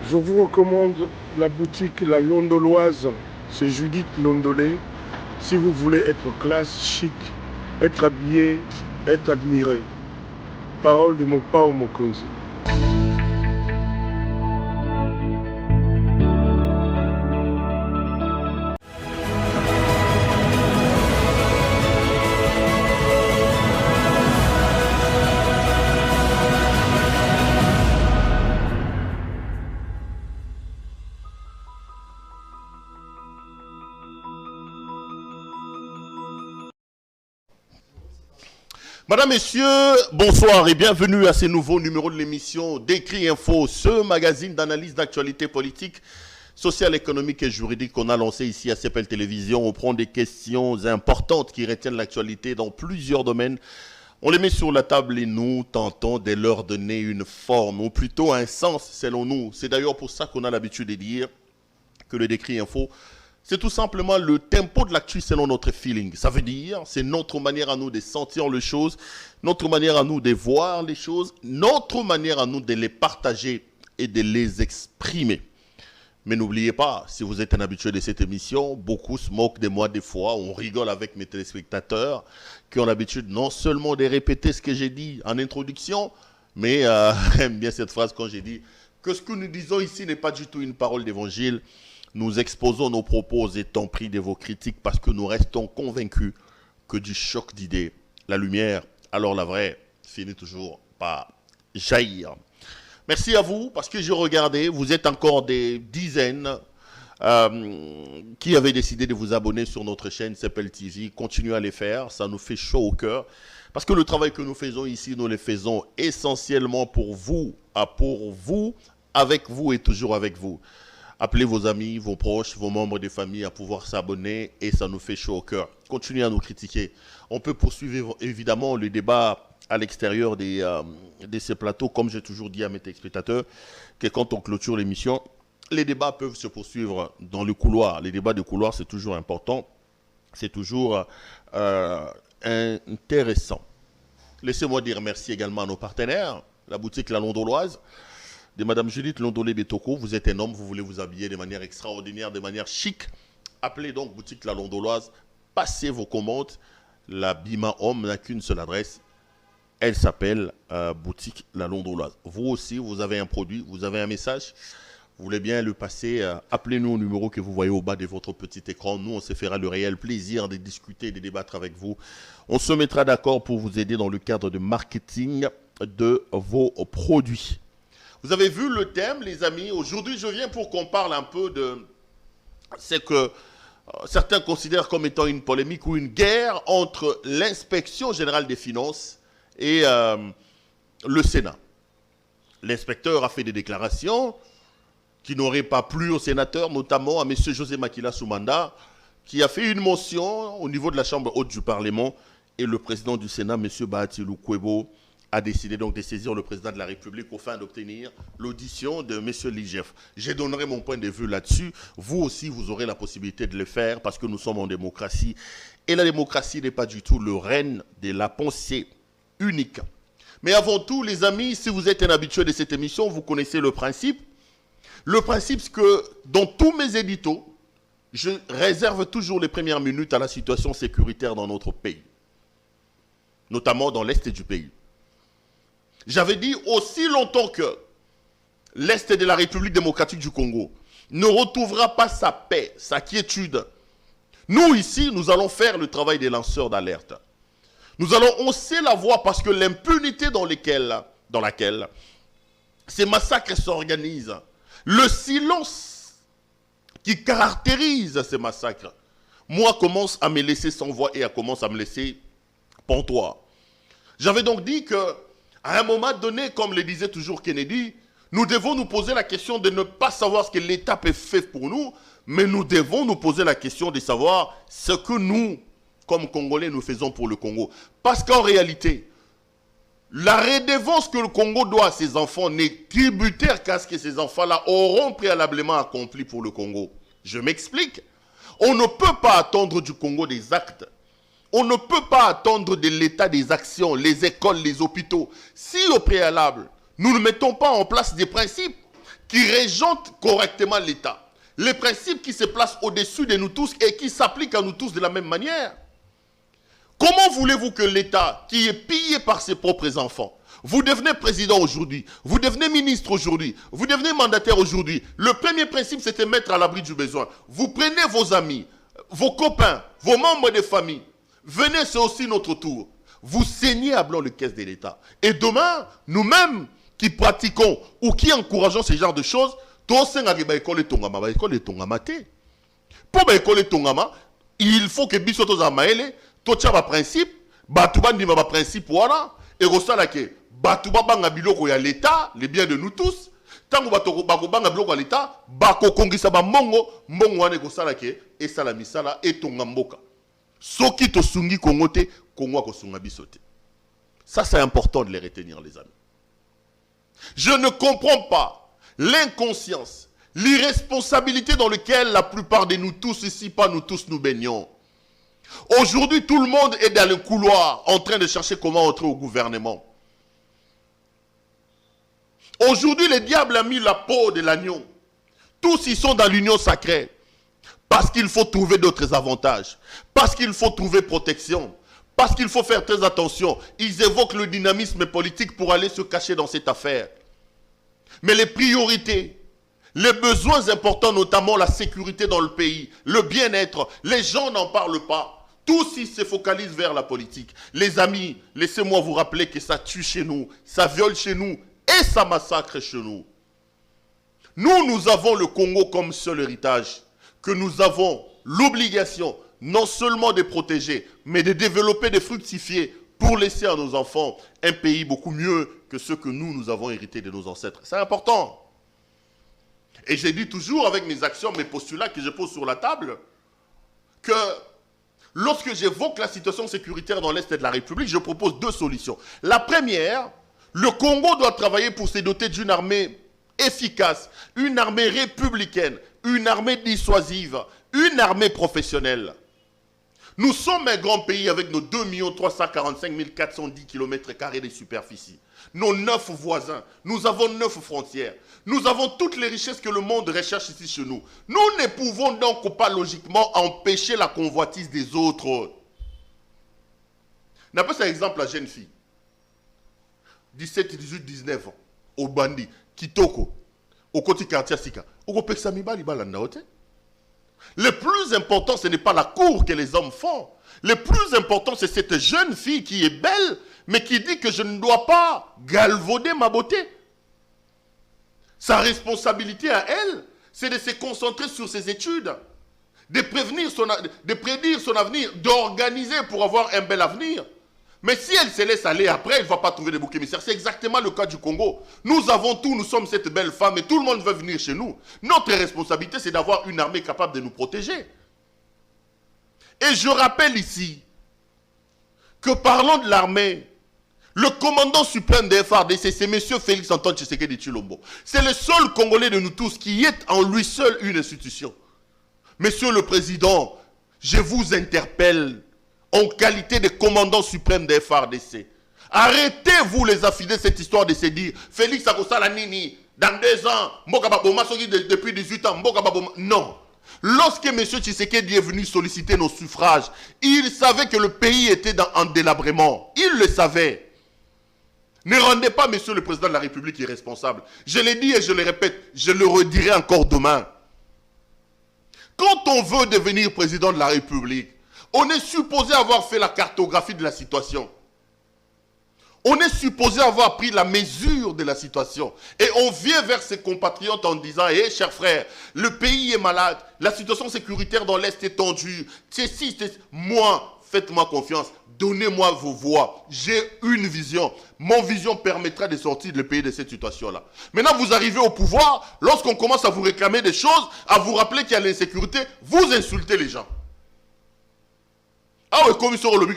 Je vous recommande la boutique La Londoloise. C'est Judith Londolé. Si vous voulez être classe, chic, être habillé, être admiré. Parole de mon Pao Mokonzi. Madame, Messieurs, bonsoir et bienvenue à ce nouveau numéro de l'émission Décrit Info, ce magazine d'analyse d'actualité politique, sociale, économique et juridique qu'on a lancé ici à CPL Télévision. On prend des questions importantes qui retiennent l'actualité dans plusieurs domaines. On les met sur la table et nous tentons de leur donner une forme, ou plutôt un sens selon nous. C'est d'ailleurs pour ça qu'on a l'habitude de dire que le Décrit Info, c'est tout simplement le tempo de l'actu selon notre feeling. Ça veut dire, c'est notre manière à nous de sentir les choses, notre manière à nous de voir les choses, notre manière à nous de les partager et de les exprimer. Mais n'oubliez pas, si vous êtes un habitué de cette émission, beaucoup se moquent de moi des fois, on rigole avec mes téléspectateurs qui ont l'habitude non seulement de répéter ce que j'ai dit en introduction, mais j'aime bien cette phrase quand j'ai dit que ce que nous disons ici n'est pas du tout une parole d'évangile. Nous exposons nos propos étant pris de vos critiques parce que nous restons convaincus que du choc d'idées, la lumière, alors la vraie, finit toujours par jaillir. Merci à vous parce que j'ai regardé, vous êtes encore des dizaines qui avaient décidé de vous abonner sur notre chaîne CPL TV. Continuez à les faire, ça nous fait chaud au cœur. Parce que le travail que nous faisons ici, nous le faisons essentiellement pour vous, avec vous et toujours avec vous. Appelez vos amis, vos proches, vos membres de famille à pouvoir s'abonner et ça nous fait chaud au cœur. Continuez à nous critiquer. On peut poursuivre évidemment le débat à l'extérieur de ces plateaux, comme j'ai toujours dit à mes téléspectateurs, que quand on clôture l'émission, les débats peuvent se poursuivre dans le couloir. Les débats de couloir, c'est toujours important, c'est toujours intéressant. Laissez-moi dire merci également à nos partenaires, la boutique La Londoloise, de Madame Judith Londolé Betoko. Vous êtes un homme, vous voulez vous habiller de manière extraordinaire, de manière chic. Appelez donc boutique La Londoloise, passez vos commandes. L'habillement homme n'a qu'une seule adresse. Elle s'appelle boutique La Londoloise. Vous aussi, vous avez un produit, vous avez un message. Vous voulez bien le passer, appelez-nous au numéro que vous voyez au bas de votre petit écran. Nous, on se fera le réel plaisir de discuter, de débattre avec vous. On se mettra d'accord pour vous aider dans le cadre de marketing de vos produits. Vous avez vu le thème, les amis. Aujourd'hui, je viens pour qu'on parle un peu de ce que certains considèrent comme étant une polémique ou une guerre entre l'inspection générale des finances et le Sénat. L'inspecteur a fait des déclarations qui n'auraient pas plu aux sénateurs, notamment à M. José Makila Soumanda, qui a fait une motion au niveau de la Chambre haute du Parlement, et le président du Sénat, M. Bahati Lukwebo, a décidé donc de saisir le président de la République afin d'obtenir l'audition de M. Ligef. Je donnerai mon point de vue là-dessus. Vous aussi, vous aurez la possibilité de le faire parce que nous sommes en démocratie. Et la démocratie n'est pas du tout le règne de la pensée unique. Mais avant tout, les amis, si vous êtes un habitué de cette émission, vous connaissez le principe. Le principe, c'est que dans tous mes éditos, je réserve toujours les premières minutes à la situation sécuritaire dans notre pays, notamment dans l'Est du pays. J'avais dit aussi longtemps que l'Est de la République démocratique du Congo ne retrouvera pas sa paix, sa quiétude. Nous, ici, nous allons faire le travail des lanceurs d'alerte. Nous allons hausser la voix parce que l'impunité dans laquelle ces massacres s'organisent, le silence qui caractérise ces massacres, moi, commence à me laisser sans voix et commence à me laisser pantois. J'avais donc dit que à un moment donné, comme le disait toujours Kennedy, nous devons nous poser la question de ne pas savoir ce que l'État peut faire pour nous, mais nous devons nous poser la question de savoir ce que nous, comme Congolais, nous faisons pour le Congo. Parce qu'en réalité, la redevance que le Congo doit à ses enfants n'est tributaire qu'à ce que ces enfants-là auront préalablement accompli pour le Congo. Je m'explique. On ne peut pas attendre du Congo des actes. On ne peut pas attendre de l'État des actions, les écoles, les hôpitaux. Si au préalable, nous ne mettons pas en place des principes qui régente correctement l'État. Les principes qui se placent au-dessus de nous tous et qui s'appliquent à nous tous de la même manière. Comment voulez-vous que l'État, qui est pillé par ses propres enfants, vous devenez président aujourd'hui, vous devenez ministre aujourd'hui, vous devenez mandataire aujourd'hui. Le premier principe, c'était mettre à l'abri du besoin. Vous prenez vos amis, vos copains, vos membres de famille. Venez, c'est aussi notre tour. Vous saignez à blanc le caisse de l'État. Et demain, nous-mêmes qui pratiquons ou qui encourageons ce genre de choses, il faut que biso zamaele, tocha principe, batuba ndima principe wala, et rosala ke batuba banga biloko ya l'État, les biens de nous tous. Tango bako banga biloko ya l'État, bako kongisa ba mongo, mongo wane kosala ke et sala misala et tonga mboka. Soki to sungi Kongo te, Kongo ko sunga biso te. Ça c'est important de les retenir les amis. Je ne comprends pas l'inconscience, l'irresponsabilité dans laquelle la plupart de nous tous ici, pas nous tous, nous baignons. Aujourd'hui, tout le monde est dans le couloir en train de chercher comment entrer au gouvernement. Aujourd'hui, le diable a mis la peau de l'agneau. Tous ils sont dans l'union sacrée. Parce qu'il faut trouver d'autres avantages. Parce qu'il faut trouver protection. Parce qu'il faut faire très attention. Ils évoquent le dynamisme politique pour aller se cacher dans cette affaire. Mais les priorités, les besoins importants, notamment la sécurité dans le pays, le bien-être, les gens n'en parlent pas. Tous ils se focalisent vers la politique. Les amis, laissez-moi vous rappeler que ça tue chez nous, ça viole chez nous et ça massacre chez nous. Nous avons le Congo comme seul héritage, que nous avons l'obligation non seulement de protéger, mais de développer, de fructifier pour laisser à nos enfants un pays beaucoup mieux que ce que nous avons hérité de nos ancêtres. C'est important. Et j'ai dit toujours avec mes actions, mes postulats que je pose sur la table, que lorsque j'évoque la situation sécuritaire dans l'Est de la République, je propose deux solutions. La première, le Congo doit travailler pour se doter d'une armée efficace, une armée républicaine, une armée dissuasive, une armée professionnelle. Nous sommes un grand pays avec nos 2 345 410 km² de superficie. Nos 9 voisins, nous avons 9 frontières. Nous avons toutes les richesses que le monde recherche ici chez nous. Nous ne pouvons donc pas logiquement empêcher la convoitise des autres. N'a pas cet exemple la jeune fille. 17, 18, 19 ans. Au Bandi, Kitoko, au côté quartier Sika. Le plus important, ce n'est pas la cour que les hommes font. Le plus important, c'est cette jeune fille qui est belle, mais qui dit que je ne dois pas galvauder ma beauté. Sa responsabilité à elle, c'est de se concentrer sur ses études, de prédire son avenir, d'organiser pour avoir un bel avenir. Mais si elle se laisse aller après, elle ne va pas trouver des boucs émissaires. C'est exactement le cas du Congo. Nous avons tout, nous sommes cette belle femme et tout le monde veut venir chez nous. Notre responsabilité, c'est d'avoir une armée capable de nous protéger. Et je rappelle ici que parlant de l'armée, le commandant suprême des FARDC, c'est M. Félix Antoine Tshisekedi Tshilombo. C'est le seul Congolais de nous tous qui est en lui seul une institution. Monsieur le Président, je vous interpelle en qualité de commandant suprême des FARDC. Arrêtez-vous les affidés cette histoire de se dire Félix Akosala Nini, dans 2 ans, Mboka Baboma depuis 18 ans, Mboka Baboma. Non. Lorsque M. Tshisekedi est venu solliciter nos suffrages, il savait que le pays était en délabrement. Il le savait. Ne rendez pas M. le Président de la République irresponsable. Je l'ai dit et je le répète, je le redirai encore demain. Quand on veut devenir président de la République, on est supposé avoir fait la cartographie de la situation. On est supposé avoir pris la mesure de la situation. Et on vient vers ses compatriotes en disant, hé, chers frères, le pays est malade, la situation sécuritaire dans l'Est est tendue. Moi, faites-moi confiance, donnez-moi vos voix. J'ai une vision. Mon vision permettra de sortir le pays de cette situation-là. Maintenant, vous arrivez au pouvoir, lorsqu'on commence à vous réclamer des choses, à vous rappeler qu'il y a l'insécurité, vous insultez les gens. Ah oui, comme ils sont au lobby,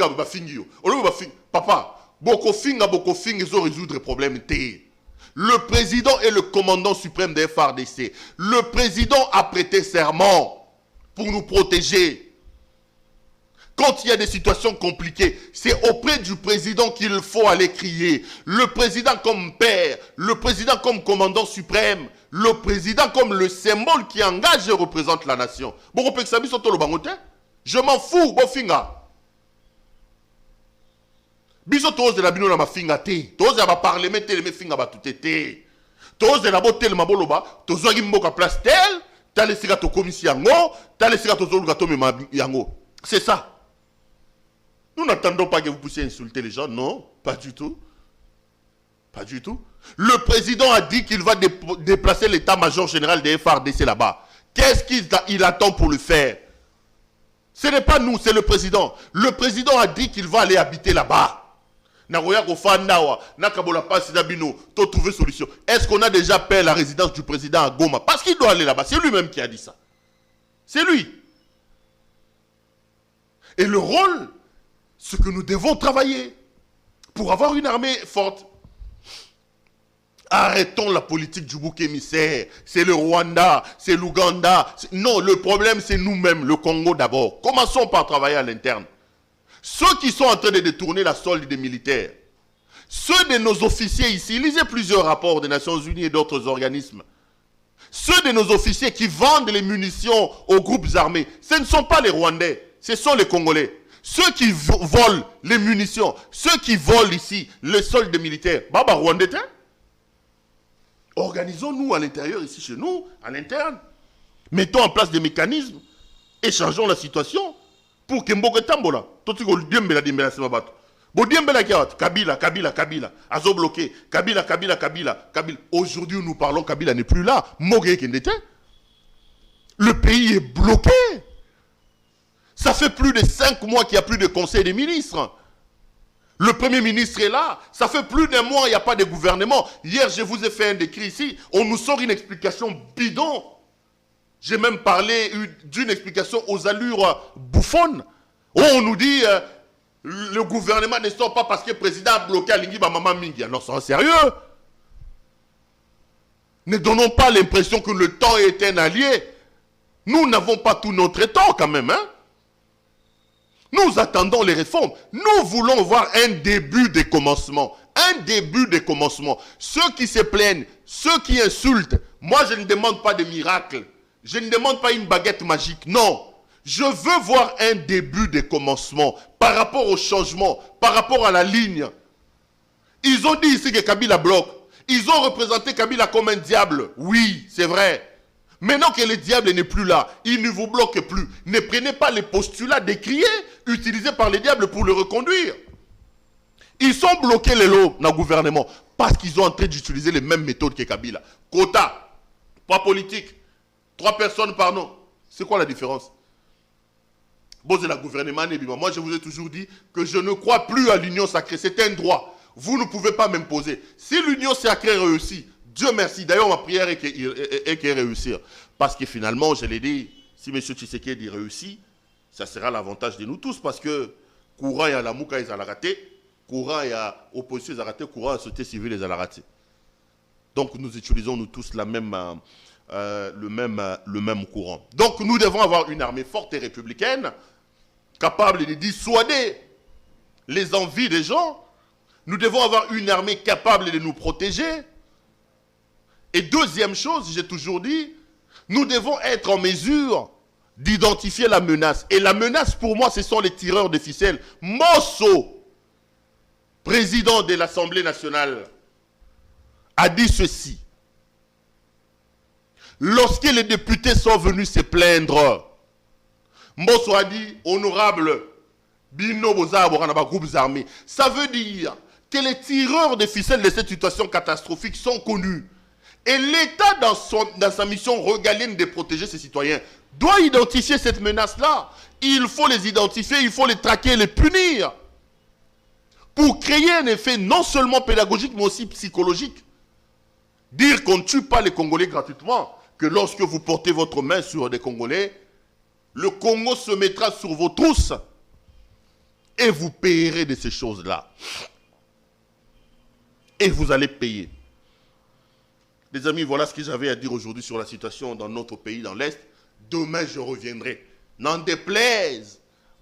papa, beaucoup finga, ils ont résoudre les problèmes. Le président est le commandant suprême des FARDC. Le président a prêté serment pour nous protéger. Quand il y a des situations compliquées, c'est auprès du président qu'il faut aller crier. Le président comme père, le président comme commandant suprême, le président comme le symbole qui engage et représente la nation. Je m'en fous, Bofinga. Biso toze de la bino na mafinga te. Toze ya ba parlement te le mefinga ba tutete. Toze de la botel maboloba, tozo gi mboka place tel, tale sika to komisi yango, tale sika tozo luka to mema yango. C'est ça. Nous n'attendons pas que vous puissiez insulter les gens, non, pas du tout. Pas du tout. Le président a dit qu'il va déplacer l'état-major général des FARDC là-bas. Qu'est-ce qu'il attend pour le faire? Ce n'est pas nous, c'est le président. Le président a dit qu'il va aller habiter là-bas. Trouver solution. Est-ce qu'on a déjà payé la résidence du président à Goma? Parce qu'il doit aller là-bas. C'est lui-même qui a dit ça. C'est lui. Et le rôle, c'est que nous devons travailler pour avoir une armée forte. Arrêtons la politique du bouc émissaire. C'est le Rwanda, c'est l'Ouganda. Non, le problème c'est nous-mêmes, le Congo d'abord. Commençons par travailler à l'interne. Ceux qui sont en train de détourner la solde des militaires, ceux de nos officiers ici, lisez plusieurs rapports des Nations Unies et d'autres organismes. Ceux de nos officiers qui vendent les munitions aux groupes armés, ce ne sont pas les Rwandais, ce sont les Congolais. Ceux qui volent les munitions, ceux qui volent ici le solde des militaires, Baba Rwandais, organisons-nous à l'intérieur, ici chez nous, à l'interne. Mettons en place des mécanismes, échangeons la situation pour que Mboke Tambola, Kabila, Azo bloqué, Kabila. Aujourd'hui, nous parlons, Kabila n'est plus là. Le pays est bloqué. Ça fait plus de 5 mois qu'il n'y a plus de conseil des ministres. Le Premier ministre est là. Ça fait plus d'un mois, il n'y a pas de gouvernement. Hier, je vous ai fait un décrit ici. On nous sort une explication bidon. J'ai même parlé d'une explication aux allures bouffonnes. Où on nous dit, le gouvernement ne sort pas parce que le président a bloqué Alingi Maman Mingi. Non, c'est sérieux. Ne donnons pas l'impression que le temps est un allié. Nous n'avons pas tout notre temps quand même, hein. Nous attendons les réformes. Nous voulons voir un début de commencement. Un début de commencement. Ceux qui se plaignent, ceux qui insultent, moi je ne demande pas de miracle. Je ne demande pas une baguette magique. Non. Je veux voir un début de commencement par rapport au changement, par rapport à la ligne. Ils ont dit ici que Kabila bloque. Ils ont représenté Kabila comme un diable. Oui, c'est vrai. Maintenant que le diable n'est plus là, il ne vous bloque plus. Ne prenez pas les postulats décriés, utilisés par les diables pour le reconduire. Ils sont bloqués les lots dans le gouvernement parce qu'ils sont en train d'utiliser les mêmes méthodes que Kabila. Quota, pas politique, 3 personnes par nom. C'est quoi la différence? Bon, c'est le gouvernement. Moi, je vous ai toujours dit que je ne crois plus à l'union sacrée. C'est un droit. Vous ne pouvez pas m'imposer. Si l'union sacrée réussit, Dieu merci. D'ailleurs, ma prière est qu'elle réussisse. Parce que finalement, je l'ai dit, si M. Tshisekedi réussit, ça sera l'avantage de nous tous. Parce que courant et à la mouka, ils ont raté. Courant et à l'opposition, ils ont raté. Courant et à la société civile, ils ont raté. Donc, nous utilisons nous tous le même courant. Donc, nous devons avoir une armée forte et républicaine, capable de dissuader les envies des gens. Nous devons avoir une armée capable de nous protéger. Et deuxième chose, j'ai toujours dit, nous devons être en mesure d'identifier la menace. Et la menace, pour moi, ce sont les tireurs de ficelles. Mosso, président de l'Assemblée nationale, a dit ceci. Lorsque les députés sont venus se plaindre, Mosso a dit, honorable, Bino Boza groupes armés. Ça veut dire que les tireurs de ficelles de cette situation catastrophique sont connus. Et l'État, dans sa mission régalienne de protéger ses citoyens, doit identifier cette menace-là. Il faut les identifier, il faut les traquer, les punir. Pour créer un effet non seulement pédagogique, mais aussi psychologique. Dire qu'on ne tue pas les Congolais gratuitement, que lorsque vous portez votre main sur des Congolais, le Congo se mettra sur vos trousses et vous payerez de ces choses-là. Et vous allez payer. Les amis, voilà ce que j'avais à dire aujourd'hui sur la situation dans notre pays, dans l'Est. Demain, je reviendrai. N'en déplaise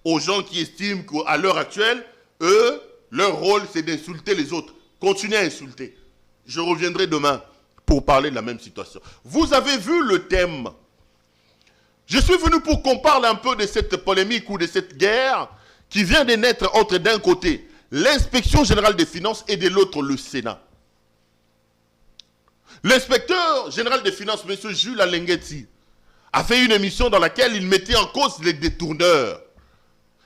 aux gens qui estiment qu'à l'heure actuelle, eux, leur rôle, c'est d'insulter les autres. Continuez à insulter. Je reviendrai demain pour parler de la même situation. Vous avez vu le thème. Je suis venu pour qu'on parle un peu de cette polémique ou de cette guerre qui vient de naître entre d'un côté l'inspection générale des finances et de l'autre le Sénat. L'inspecteur général des finances, M. Jules Alengueti, a fait une émission dans laquelle il mettait en cause les détourneurs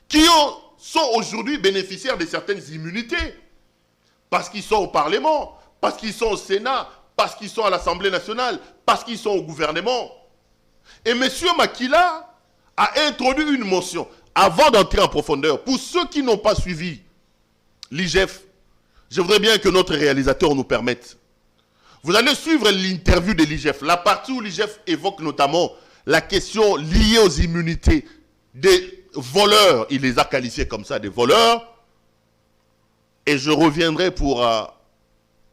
qui sont aujourd'hui bénéficiaires de certaines immunités parce qu'ils sont au Parlement, parce qu'ils sont au Sénat, parce qu'ils sont à l'Assemblée nationale, parce qu'ils sont au gouvernement. Et M. Makila a introduit une motion avant d'entrer en profondeur. Pour ceux qui n'ont pas suivi l'IGF, je voudrais bien que notre réalisateur nous permette. Vous allez suivre l'interview de l'IGF, la partie où l'IGF évoque notamment la question liée aux immunités des voleurs. Il les a qualifiés comme ça, des voleurs. Et je reviendrai pour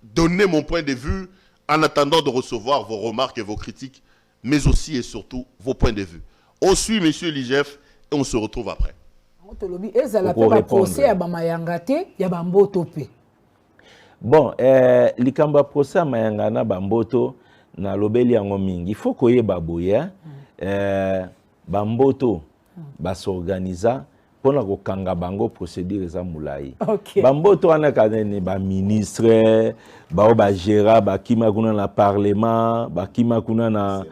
donner mon point de vue en attendant de recevoir vos remarques et vos critiques, mais aussi et surtout vos points de vue. On suit monsieur l'IGF et on se retrouve après. Bon, likamba procès mayanga na bamboto na lobeli yango mingi. Il faut koyeba boya bamboto basorganiza pona kokanga bango procédure eza mulai. Bamboto wana kanene ba ministre, ba gérant, ba kima kuna na parlement, ba kima kuna na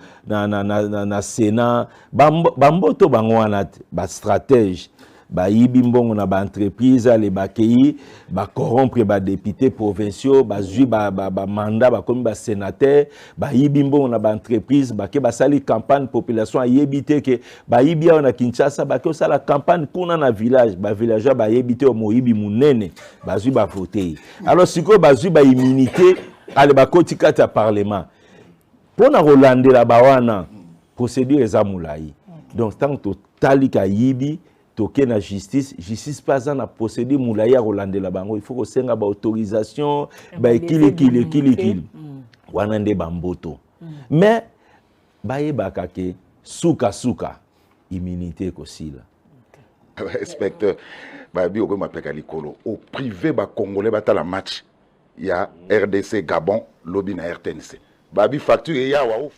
Sénat, bamboto bango wana ba stratège. Ba yibi mbongo na ba entreprise les bakei ba corrompre ba députés provinciaux ba zui ba mandat ba comme ba sénateur ba yibi mbongo na ba entreprise ba ke ba sali campagne population yebité que ba yibi na Kinshasa ba ke sala campagne kuna na village ba villageois ba yebité au moyibi munene ba zui ba voter alors siko ba zui ba immunité ale ba kotikata ya parlement pona rolande la ba wana procédure eza mulai donc tant que talika yibi toke na justice pas na procédure moulaya rolande la bango il faut que senga ba autorisation ba kili wana nde bamboto mais baye bakake suka immunité kosila inspecteur babi oko mapeka likolo au privé ba congolais batala match ya RDC Gabon lobby na RTNC babi facture ya wa.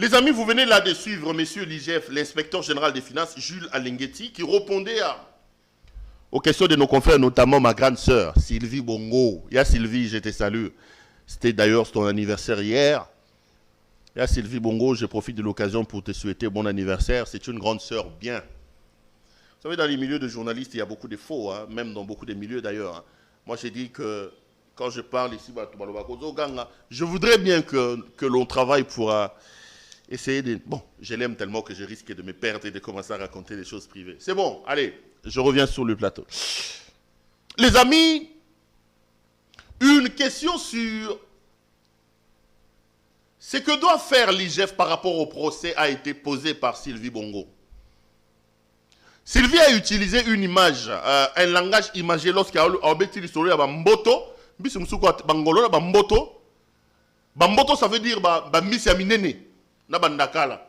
Les amis, vous venez là de suivre monsieur l'IGF, l'inspecteur général des finances, Jules Alengueti, qui répondait aux questions de nos confrères, notamment ma grande sœur, Sylvie Bongo. Ya Sylvie, je te salue. C'était d'ailleurs ton anniversaire hier. Ya Sylvie Bongo, je profite de l'occasion pour te souhaiter bon anniversaire. C'est une grande sœur bien. Vous savez, dans les milieux de journalistes, il y a beaucoup de faux, hein, même dans beaucoup de milieux d'ailleurs. Hein. Moi, j'ai dit que quand je parle ici, je voudrais bien que l'on travaille pour... essayer de... Bon, je l'aime tellement que je risque de me perdre et de commencer à raconter des choses privées. C'est bon, allez, je reviens sur le plateau. Les amis, une question sur ce que doit faire l'IGF par rapport au procès a été posée par Sylvie Bongo. Sylvie a utilisé une image, un langage imagé lorsqu'il a obéti l'histoire à Bamboto. Bamboto, ça veut dire Miss Aminene. Alors,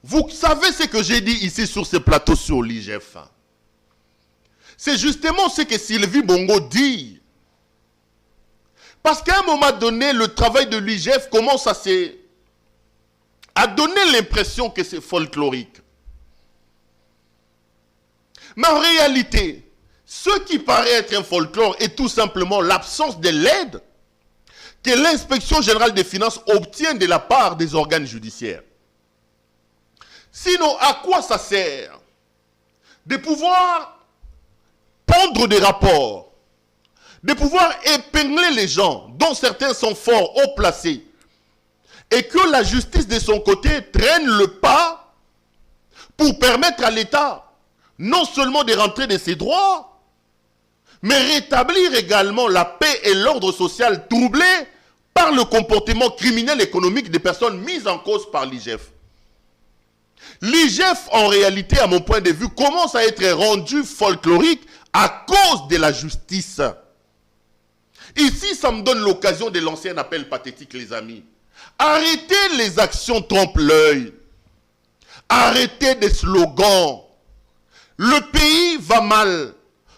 vous savez ce que j'ai dit ici sur ce plateau sur l'IGF. C'est justement ce que Sylvie Bongo dit. Parce qu'à un moment donné, le travail de l'IGF commence à donner l'impression que c'est folklorique. Mais en réalité, ce qui paraît être un folklore est tout simplement l'absence de l'aide que l'inspection générale des finances obtient de la part des organes judiciaires. Sinon, à quoi ça sert de pouvoir pondre des rapports, de pouvoir épingler les gens, dont certains sont forts, haut placés, et que la justice de son côté traîne le pas pour permettre à l'État non seulement de rentrer de ses droits, mais rétablir également la paix et l'ordre social troublé par le comportement criminel économique des personnes mises en cause par l'IGF. L'IGF, en réalité, à mon point de vue, commence à être rendu folklorique à cause de la justice. Ici, ça me donne l'occasion de lancer un appel pathétique, les amis. Arrêtez les actions trompe-l'œil. Arrêtez des slogans. Le pays va mal.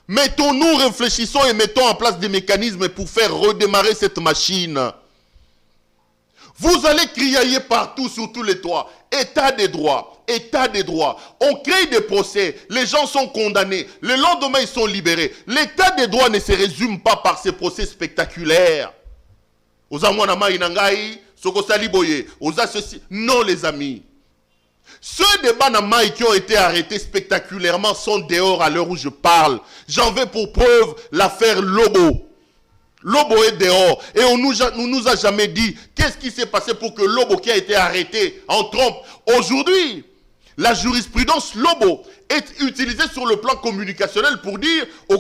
Mettons-nous, réfléchissons et mettons en place des mécanismes pour faire redémarrer cette machine. Vous allez criailler partout sur tous les toits. État des droits, état des droits. On crée des procès, les gens sont condamnés. Le lendemain, ils sont libérés. L'état des droits ne se résume pas par ces procès spectaculaires. Non, les amis. Ceux des Banamaï qui ont été arrêtés spectaculairement sont dehors à l'heure où je parle. J'en veux pour preuve l'affaire Lobo. Lobo est dehors. Et on nous a jamais dit qu'est-ce qui s'est passé pour que Lobo qui a été arrêté en trompe. Aujourd'hui, la jurisprudence Lobo est utilisée sur le plan communicationnel pour dire mais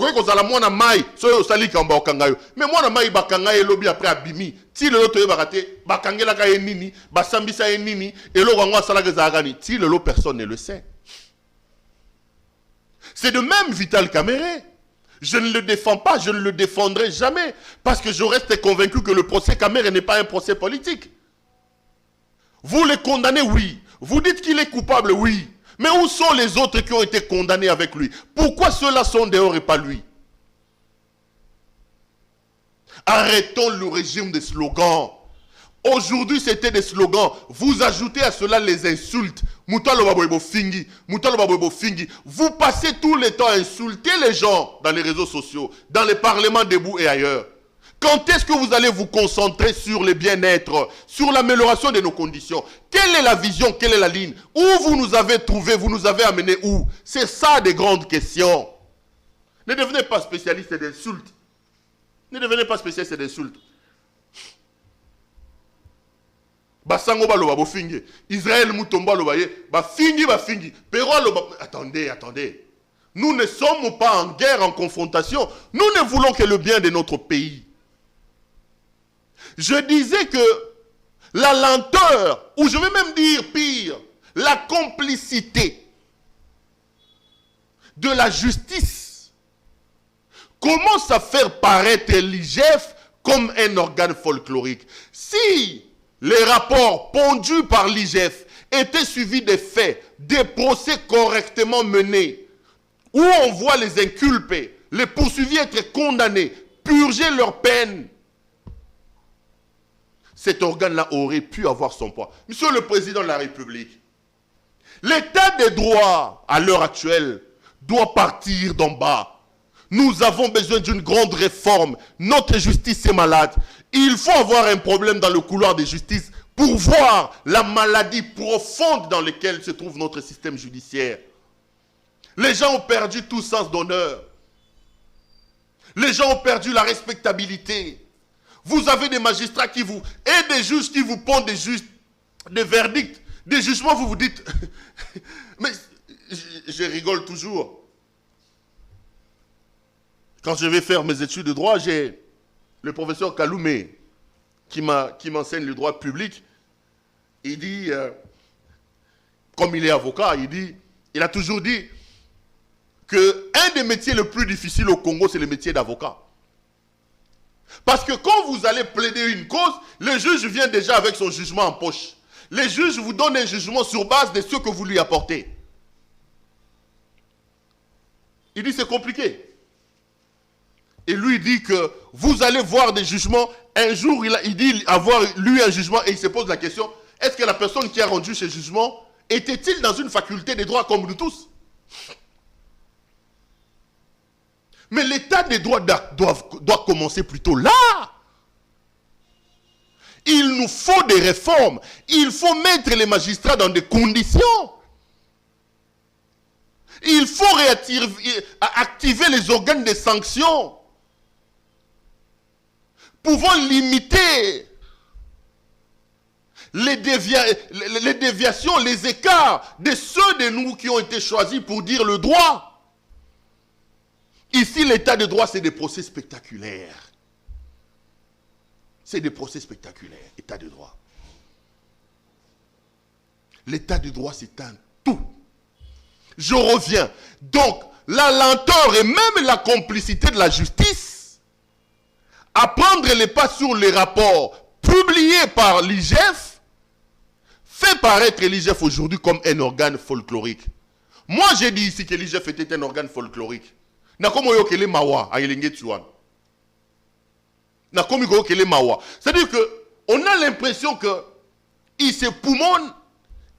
moi na mai bakanga elobi après abimi ti le loto yebakate bakangela ka nini basambisa nini elo ngwa sala gezagani ti le lot personne ne le sait. C'est de même Vital Kamerhe. Je ne le défends pas, je ne le défendrai jamais parce que je reste convaincu que le procès Kamerhe n'est pas un procès politique. Vous le condamnez, oui. Vous dites qu'il est coupable, oui. Mais où sont les autres qui ont été condamnés avec lui? Pourquoi ceux-là sont dehors et pas lui? Arrêtons le régime des slogans. Aujourd'hui, c'était des slogans. Vous ajoutez à cela les insultes. Vous passez tout le temps à insulter les gens dans les réseaux sociaux, dans les parlements debout et ailleurs. Quand est-ce que vous allez vous concentrer sur le bien-être, sur l'amélioration de nos conditions? Quelle est la vision, quelle est la ligne? Où vous nous avez trouvé, vous nous avez amené où? C'est ça des grandes questions. Ne devenez pas spécialiste d'insultes. Ne devenez pas spécialiste d'insultes. Basango baloba bofingi. Israël mutomba lobaye. Bafingi. Pero loba. Attendez. Nous ne sommes pas en guerre, en confrontation. Nous ne voulons que le bien de notre pays. Je disais que la lenteur, ou je vais même dire pire, la complicité de la justice commence à faire paraître l'IGF comme un organe folklorique. Si les rapports pondus par l'IGF étaient suivis des faits, des procès correctement menés, où on voit les inculpés, les poursuivis être condamnés, purger leur peine, cet organe-là aurait pu avoir son poids. Monsieur le Président de la République, l'état des droits à l'heure actuelle doit partir d'en bas. Nous avons besoin d'une grande réforme. Notre justice est malade. Il faut avoir un problème dans le couloir de justice pour voir la maladie profonde dans laquelle se trouve notre système judiciaire. Les gens ont perdu tout sens d'honneur. Les gens ont perdu la respectabilité. Vous avez des magistrats qui vous... et des juges qui vous pondent des verdicts, des jugements, vous vous dites... Mais je rigole toujours. Quand je vais faire mes études de droit, j'ai le professeur Kaloumé qui m'enseigne le droit public. Il dit, comme il est avocat, il a toujours dit qu'un des métiers les plus difficiles au Congo, c'est le métier d'avocat. Parce que quand vous allez plaider une cause, le juge vient déjà avec son jugement en poche. Le juge vous donne un jugement sur base de ce que vous lui apportez. Il dit c'est compliqué. Et lui dit que vous allez voir des jugements. Un jour, il dit avoir lu un jugement et il se pose la question, est-ce que la personne qui a rendu ce jugement était-il dans une faculté des droits comme nous tous? Mais l'état des droits doit commencer plutôt là. Il nous faut des réformes. Il faut mettre les magistrats dans des conditions. Il faut activer les organes de sanctions pouvant limiter les déviations, les écarts de ceux de nous qui ont été choisis pour dire le droit. Ici, l'état de droit, c'est des procès spectaculaires. C'est des procès spectaculaires, état de droit. L'état de droit, c'est un tout. Je reviens. Donc, la lenteur et même la complicité de la justice à prendre les pas sur les rapports publié par l'IGF, fait paraître l'IGF aujourd'hui comme un organe folklorique. Moi, j'ai dit ici que l'IGF était un organe folklorique. C'est-à-dire qu'on a l'impression qu'il se poumonne,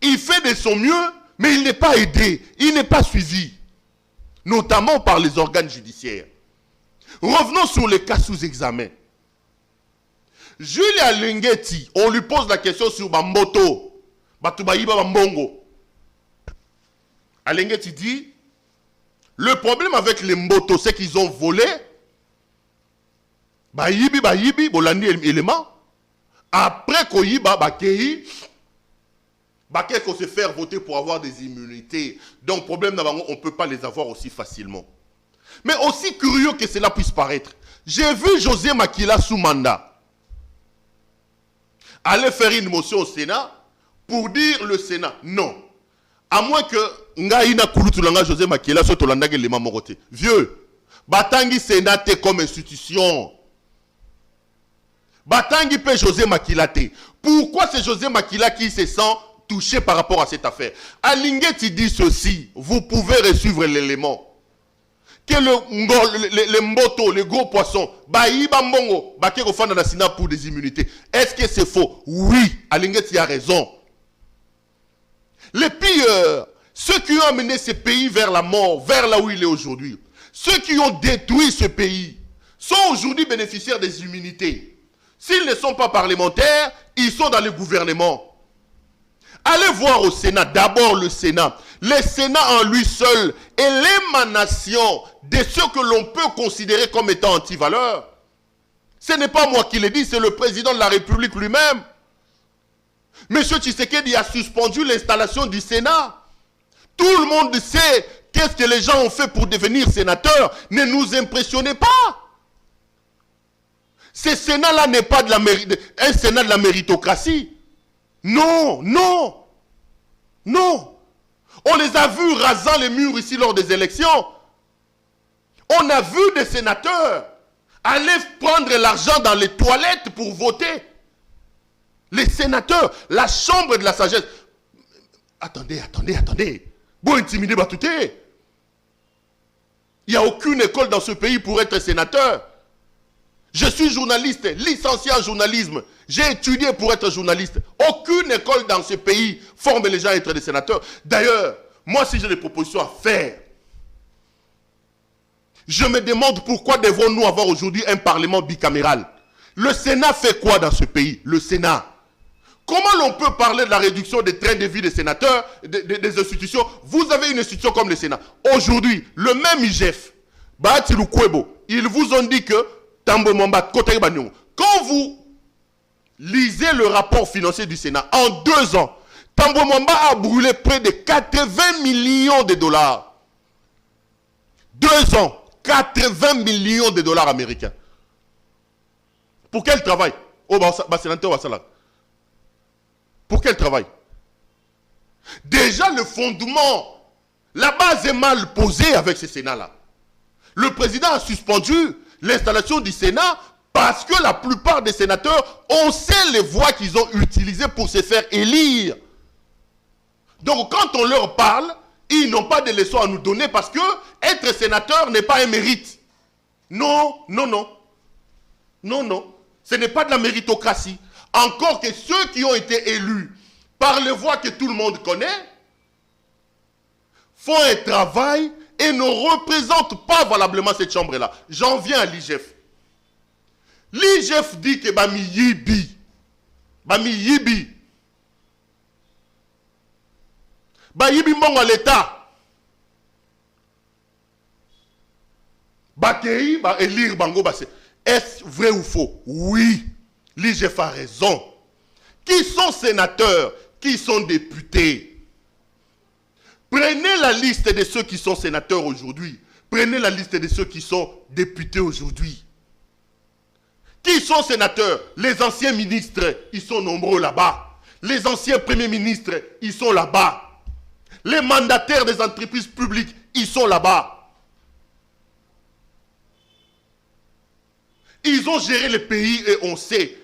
il fait de son mieux, mais il n'est pas aidé, il n'est pas suivi, notamment par les organes judiciaires. Revenons sur les cas sous examen. Julia Lingeti, on lui pose la question sur Bamboto, Batubaïba Bambongo. Alingeti dit, le problème avec les Mboto, c'est qu'ils ont volé, Bayibi, Bolandi élément. Après Koyiba, Bakei, qu'on se faire voter pour avoir des immunités. Donc, problème d'abord, on ne peut pas les avoir aussi facilement. Mais aussi curieux que cela puisse paraître, j'ai vu José Makila sous mandat aller faire une motion au Sénat pour dire le Sénat non. À moins que Ngaïna Kouloutulanga José Makila soit Tolanda Gelema Morote. Vieux, Batangi Sénat comme institution. Batangi pe José Makila te. Pourquoi c'est José Makila qui se sent touché par rapport à cette affaire? Alingeti dit ceci, vous pouvez resuivre l'élément. Que les mboto, les gros poissons, Bambongo, pour des immunités. Est-ce que c'est faux? Oui, Alingeti a raison. Les pilleurs, ceux qui ont amené ce pays vers la mort, vers là où il est aujourd'hui, ceux qui ont détruit ce pays, sont aujourd'hui bénéficiaires des immunités. S'ils ne sont pas parlementaires, ils sont dans le gouvernement. Allez voir au Sénat, d'abord le Sénat. Le Sénat en lui seul est l'émanation de ce que l'on peut considérer comme étant anti-valeur. Ce n'est pas moi qui l'ai dit, c'est le président de la République lui-même. Monsieur Tshisekedi a suspendu l'installation du Sénat. Tout le monde sait qu'est-ce que les gens ont fait pour devenir sénateurs. Ne nous impressionnez pas. Ce Sénat-là n'est pas un Sénat de la méritocratie. Non, non, non. On les a vus rasant les murs ici lors des élections. On a vu des sénateurs aller prendre l'argent dans les toilettes pour voter. Les sénateurs, la chambre de la sagesse. Attendez. Bon, intimider Batouté. Il n'y a aucune école dans ce pays pour être sénateur. Je suis journaliste, licencié en journalisme. J'ai étudié pour être journaliste. Aucune école dans ce pays forme les gens à être des sénateurs. D'ailleurs, moi, si j'ai des propositions à faire, je me demande pourquoi devons-nous avoir aujourd'hui un parlement bicaméral. Le Sénat fait quoi dans ce pays? Le Sénat. Comment l'on peut parler de la réduction des trains de vie des sénateurs, des institutions? Vous avez une institution comme le Sénat. Aujourd'hui, le même IGF, ils vous ont dit que quand vous lisez le rapport financier du Sénat, en 2 ans, Tambo Mwamba a brûlé près de 80 millions de dollars. 2 ans, 80 millions de dollars américains. Pour quel travail? Pour quel travail? Déjà le fondement, la base est mal posée avec ce Sénat-là. Le président a suspendu l'installation du Sénat parce que la plupart des sénateurs, on sait les voies qu'ils ont utilisées pour se faire élire. Donc quand on leur parle, ils n'ont pas de leçons à nous donner parce que être sénateur n'est pas un mérite. Non. Ce n'est pas de la méritocratie. Encore que ceux qui ont été élus par les voies que tout le monde connaît font un travail et ne représentent pas valablement cette chambre-là. J'en viens à l'IGF. L'IGF dit que Bami Yibi. Bayibi mbongo à l'État. Bakei, élire Bango, est-ce vrai ou faux? Oui, l'IGF a raison. Qui sont sénateurs? Qui sont députés? Prenez la liste de ceux qui sont sénateurs aujourd'hui. Prenez la liste de ceux qui sont députés aujourd'hui. Qui sont sénateurs? Les anciens ministres, ils sont nombreux là-bas. Les anciens premiers ministres, ils sont là-bas. Les mandataires des entreprises publiques, ils sont là-bas. Ils ont géré le pays et on sait.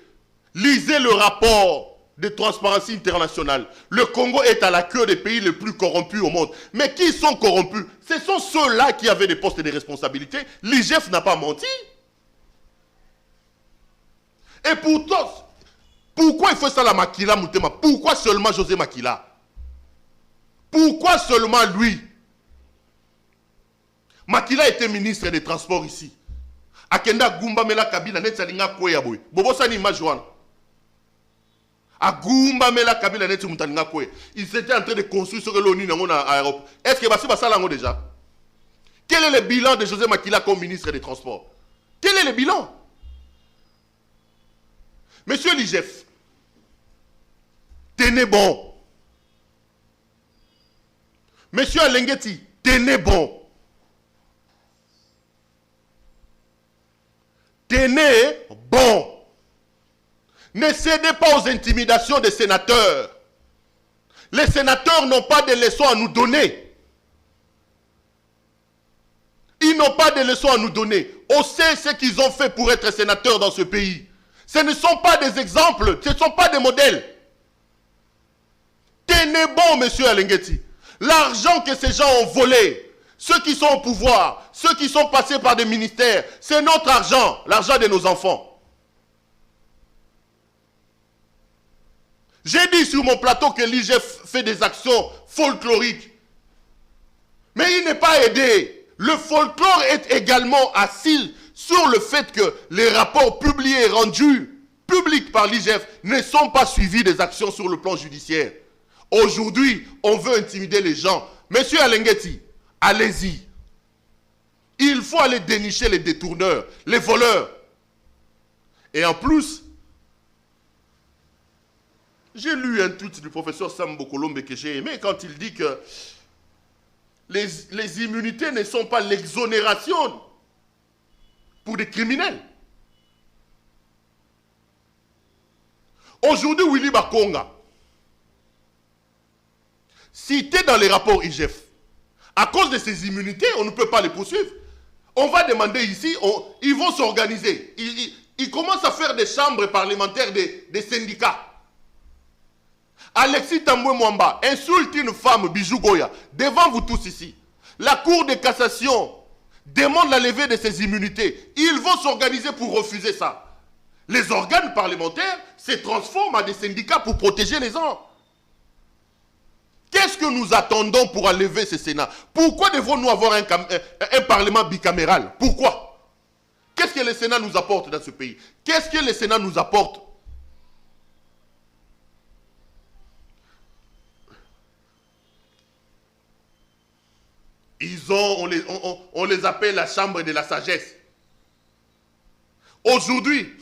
Lisez le rapport de Transparency International. Le Congo est à la queue des pays les plus corrompus au monde. Mais qui sont corrompus? Ce sont ceux-là qui avaient des postes de responsabilité. L'IGF n'a pas menti. Et pourtant, pourquoi il fait ça la Makila Moutema? Pourquoi seulement José Makila? Pourquoi seulement lui? Makila était ministre des Transports ici. Akenda Gumba Mela Kabila net salinga kweya boy. Bobo sani image wana. Agumba Mela Kabila net mutalinga kweya. Ils étaient en train de construire sur l'ONU dans aéroport. Est-ce que basi basalango déjà? Quel est le bilan de José Makila comme ministre des Transports? Quel est le bilan? Monsieur l'IGF, tenez bon. Monsieur Alengeti, tenez bon. Tenez bon. Ne cédez pas aux intimidations des sénateurs. Les sénateurs n'ont pas de leçons à nous donner. Ils n'ont pas de leçons à nous donner. On sait ce qu'ils ont fait pour être sénateurs dans ce pays. Ce ne sont pas des exemples, ce ne sont pas des modèles. Tenez bon, monsieur Alengeti. L'argent que ces gens ont volé, ceux qui sont au pouvoir, ceux qui sont passés par des ministères, c'est notre argent, l'argent de nos enfants. J'ai dit sur mon plateau que l'IGF fait des actions folkloriques. Mais il n'est pas aidé. Le folklore est également assis sur le fait que les rapports publiés et rendus publics par l'IGF ne sont pas suivis des actions sur le plan judiciaire. Aujourd'hui, on veut intimider les gens. Monsieur Alengeti, allez-y. Il faut aller dénicher les détourneurs, les voleurs. Et en plus, j'ai lu un tweet du professeur Sambo Kolombe que j'ai aimé quand il dit que les immunités ne sont pas l'exonération pour des criminels. Aujourd'hui, Willy Bakonga, cité dans les rapports IGF, à cause de ces immunités, on ne peut pas les poursuivre. On va demander ici, ils vont s'organiser. Ils commencent à faire des chambres parlementaires des syndicats. Alexis Tambwe Mwamba insulte une femme, Bijou Goya, devant vous tous ici. La Cour de cassation demande la levée de ces immunités. Ils vont s'organiser pour refuser ça. Les organes parlementaires se transforment en des syndicats pour protéger les gens. Qu'est-ce que nous attendons pour enlever ce Sénat? Pourquoi devons-nous avoir un Parlement bicaméral? Pourquoi? Qu'est-ce que le Sénat nous apporte dans ce pays? Qu'est-ce que le Sénat nous apporte? On les appelle la chambre de la sagesse. Aujourd'hui,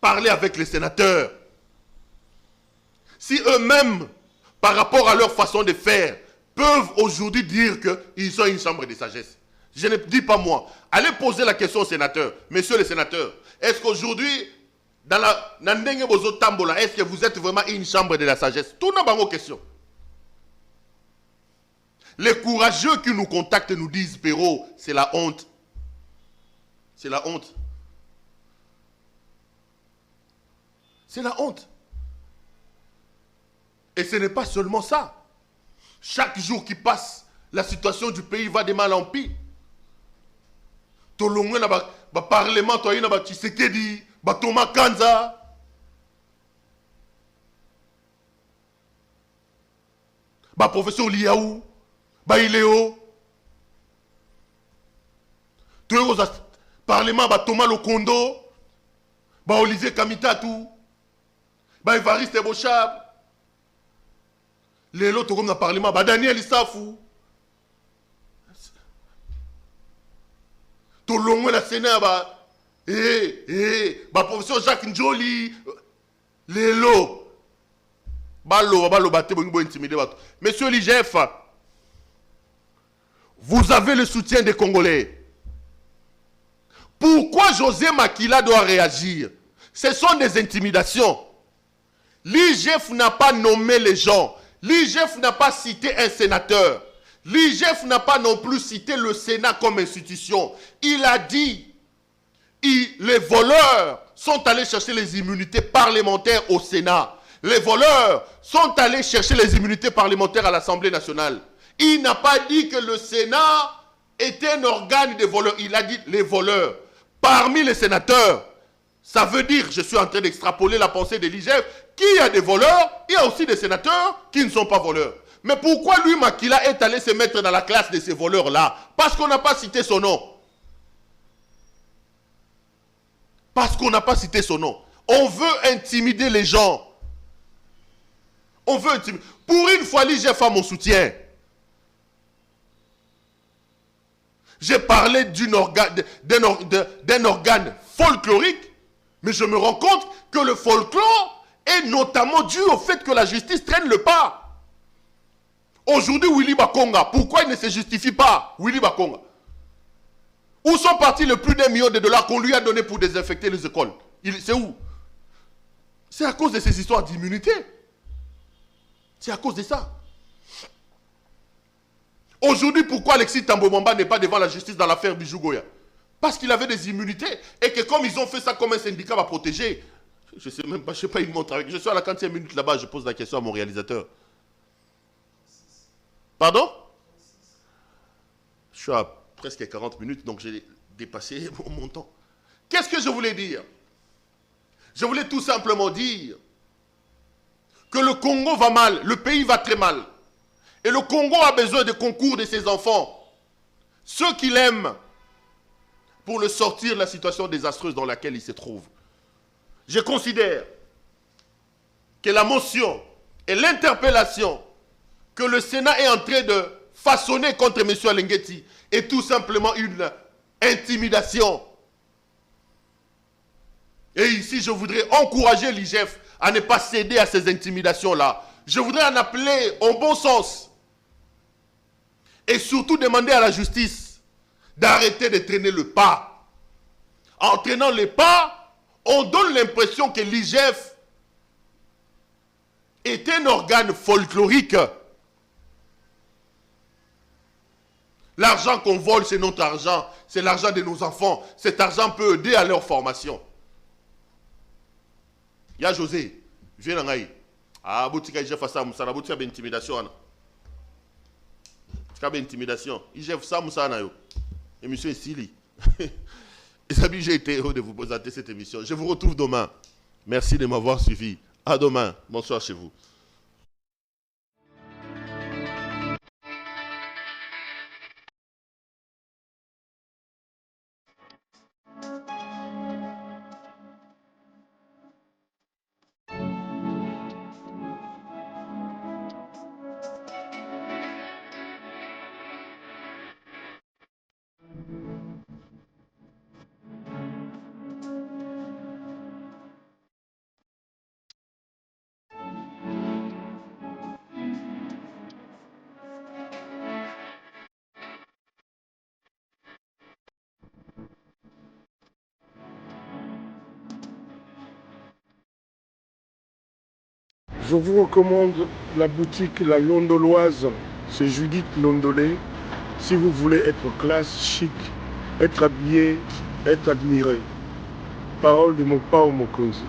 parlez avec les sénateurs. Si eux-mêmes, par rapport à leur façon de faire, peuvent aujourd'hui dire qu'ils ont une chambre de sagesse. Je ne dis pas moi. Allez poser la question aux sénateurs. Messieurs les sénateurs, est-ce qu'aujourd'hui, dans la Nandenge Bozo Tambola, est-ce que vous êtes vraiment une chambre de la sagesse? Tout n'a pas vos questions. Les courageux qui nous contactent nous disent, Péro, c'est la honte. C'est la honte. C'est la honte. Et ce n'est pas seulement ça. Chaque jour qui passe, la situation du pays va de mal en pire. Tolongwe na ba parlement to na ba Tshisekedi, ba Thomas Kanza. Ba professeur Liaou, ba Iléo. Tous les parlement ba Thomas Lokondo, ba Olivier Kamitatu, ba Evariste Bochab. Les autres comme dans le parlement, bah Daniel Issafou. Tout le monde la Sénat, bah professeur Jacques Njoli. Les lots. Monsieur l'IGF, vous avez le soutien des Congolais. Pourquoi José Makila doit réagir? Ce sont des intimidations. L'IGF n'a pas nommé les gens. L'IGF n'a pas cité un sénateur. L'IGF n'a pas non plus cité le Sénat comme institution. Il a dit, les voleurs sont allés chercher les immunités parlementaires au Sénat. Les voleurs sont allés chercher les immunités parlementaires à l'Assemblée nationale. Il n'a pas dit que le Sénat était un organe des voleurs. Il a dit les voleurs. Parmi les sénateurs, ça veut dire, je suis en train d'extrapoler la pensée de l'IGF, qu'il y a des voleurs, il y a aussi des sénateurs qui ne sont pas voleurs. Mais pourquoi lui, Makila, est allé se mettre dans la classe de ces voleurs-là? Parce qu'on n'a pas cité son nom. Parce qu'on n'a pas cité son nom. On veut intimider les gens. On veut intimider. Pour une fois, l'IGF a mon soutien. J'ai parlé d'un organe folklorique, mais je me rends compte que le folklore est notamment dû au fait que la justice traîne le pas. Aujourd'hui, Willy Bakonga, pourquoi il ne se justifie pas, Willy Bakonga? Où sont partis le plus d'1 million de dollars qu'on lui a donné pour désinfecter les écoles? C'est où? C'est à cause de ces histoires d'immunité. C'est à cause de ça. Aujourd'hui, pourquoi Alexis Tambomamba n'est pas devant la justice dans l'affaire Bijou Goya? Parce qu'il avait des immunités et que comme ils ont fait ça comme un syndicat va protéger, je ne sais même pas, je ne sais pas, il montre avec. Je suis à la 40e minute là-bas, je pose la question à mon réalisateur. Pardon? Je suis à presque 40 minutes, donc j'ai dépassé mon temps. Qu'est-ce que je voulais dire? Je voulais tout simplement dire que le Congo va mal, le pays va très mal. Et le Congo a besoin de concours de ses enfants. Ceux qui l'aiment pour le sortir de la situation désastreuse dans laquelle il se trouve. Je considère que la motion et l'interpellation que le Sénat est en train de façonner contre M. Alengueti est tout simplement une intimidation. Et ici, je voudrais encourager l'IGF à ne pas céder à ces intimidations-là. Je voudrais en appeler en bon sens. Et surtout demander à la justice d'arrêter de traîner le pas. En traînant le pas, on donne l'impression que l'IGF est un organe folklorique. L'argent qu'on vole, c'est notre argent. C'est l'argent de nos enfants. Cet argent peut aider à leur formation. Il y a José. Viens dans l'Aïe. Ah, boutique IGF a ça, Moussa. La boutique a une intimidation. Il y a une intimidation. IGF ça, Moussa. Émission est Sili. Les amis, j'ai été heureux de vous présenter cette émission. Je vous retrouve demain. Merci de m'avoir suivi. À demain. Bonsoir chez vous. Je vous recommande la boutique La Londoloise. C'est Judith Londolé. Si vous voulez être classe, chic, être habillé, être admiré. Parole de mon père Mokonzi.